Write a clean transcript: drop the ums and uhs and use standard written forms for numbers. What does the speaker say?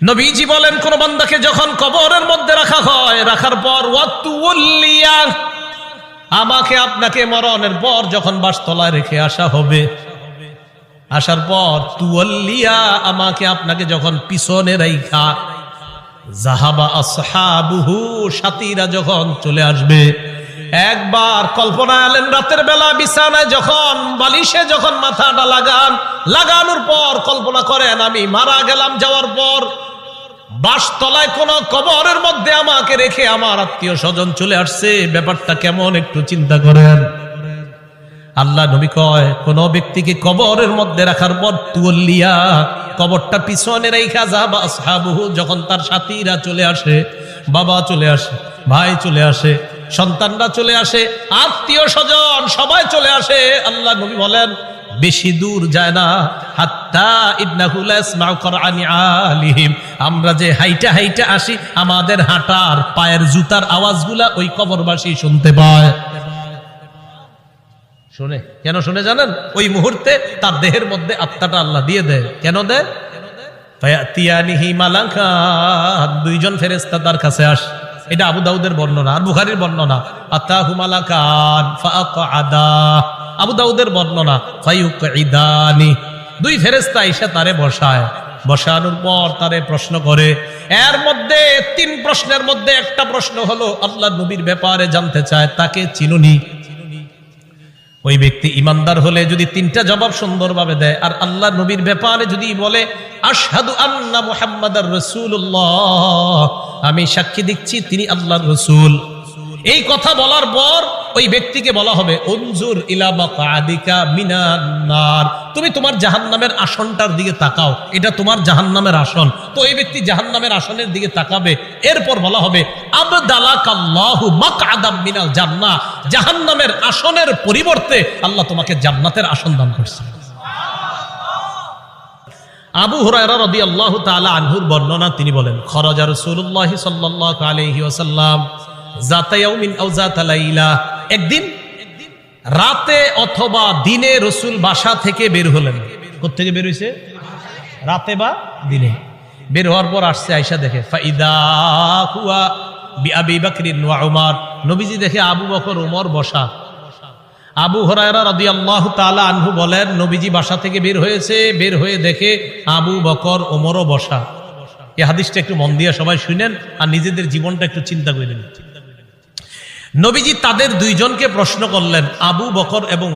নবীজি বলেন, কোন বান্দাকে যখন কবরের মধ্যে রাখা হয়, রাখার পর ওয়াতুল্লিয়া, আমাকে আপনাকে মরণের পর যখন বাসতলায় রেখে আসা হবে, আসার পর তুওয়াল্লিয়া, আমাকে আপনাকে যখন পিছনে রাইখা যাহাবা আসহাবুহু, সাথীরা যখন চলে আসবে। একবার কল্পনা আলেন, রাতের বেলা বিছানায় যখন বালিশে যখন মাথাটা লাগানোর পর কল্পনা করেন আমি মারা গেলাম, যাওয়ার পর বাসতলায় কোন কবরের মধ্যে আমাকে রেখে আমার আত্মীয় স্বজন চলে আসছে, ব্যাপারটা কেমন একটু চিন্তা করেন। আল্লাহ নবী কয়, কোন ব্যক্তিকে কবরের মধ্যে রাখার পর তুওয়াল্লিয়া, কবরটা পিছনে রাইখা যাবা আসহাবুহু, যখন তার সাথীরা চলে আসে, বাবা চলে আসে, ভাই চলে আসে, সন্তানরা চলে আসে, আত্মীয় স্বজন সবাই চলে আসে, আল্লাহ নবী বলেন বেশি দূর যায় না, হাত্তা ইন্নাহু লা ইয়াসমাউ কুরআনি আলিহিম, আমরা যে হাইটা হাইটা আসি, আমাদের হাঁটার পায়ের জুতার আওয়াজগুলা ওই কবরবাসী শুনতে পায়। শুনে কেন শুনে জানেন? ওই মুহূর্তে তার দেহের মধ্যে আত্মাটা আল্লাহ দিয়ে দেয়। কেন দেয়? ফায়াতিয়ানিহি মালাকান, দুইজন ফেরেশতা তার কাছে আসে। এটা আবু দাউদের বর্ণনা আর বুখারীর বর্ণনা। আতাহু মালাকান ফাআকআদা, আবু দাউদের বর্ণনা ফায়ুকঈদানি, দুই ফেরেশতা এসে তারে বসায়, বসানোর পর তারে প্রশ্ন করে। এর মধ্যে তিন প্রশ্নের মধ্যে একটা প্রশ্ন হলো আল্লাহ নবীর ব্যাপারে জানতে চায়, তাকে চিনুনি? ওই ব্যক্তি ইমানদার হলে যদি তিনটা জবাব সুন্দরভাবে দেয়, আর আল্লাহ নবীর ব্যাপারে যদি বলে আশহাদু আন্না মুহাম্মাদার রাসূলুল্লাহ, আমি সাক্ষী দিচ্ছি তিনি আল্লাহর রাসূল, এই কথা বলার পর ওই ব্যক্তিকে বলা হবে উনজুর ইলা মাকআদিকা মিনান নার, তুমি তোমার জাহান্নামের আসনটার দিকে তাকাও, এটা তোমার জাহান্নামের আসন। তো এই ব্যক্তি জাহান্নামের আসনের দিকে তাকাবে। এরপর বলা হবে আবদালাকাল্লাহু মাকআদাম মিনাল জান্নাহ, জাহান্নামের আসনের পরিবর্তে আল্লাহ তোমাকে জান্নাতের আসন দান করছে। আবু হুরায়রা রাদিয়াল্লাহু তাআলা আনহুর বর্ণনা, তিনি বলেন খরাজা রাসূলুল্লাহ সাল্লাল্লাহু আলাইহি ওয়াসাল্লাম যাতা ইয়াউমিন আও যাতা লাইলা, একদিন রাতে অথবা দিনে রাসূল বাসা থেকে বের হলেন। কোথা থেকে বের হইছে? রাতে বা দিনে। বের হওয়ার পর আসছে, আয়েশা দেখে ফাইদা হুয়া বিআবি বকর ওয়া উমর, নবীজি দেখে আবু বকর ওমর বসা। আবু হুরায়রা রাদিয়াল্লাহু তাআলা আনহু বলেন, নবীজি বাসা থেকে বের হয়েছে, বের হয়ে দেখে আবু বকর ওমরও বসা। এই হাদিসটা একটু মন দিয়ে সবাই শুনেন আর নিজেদের জীবনটা একটু চিন্তা করে নিন। নবীজি তাদের দুইজনকে প্রশ্ন করলেন, আবু বকর এবং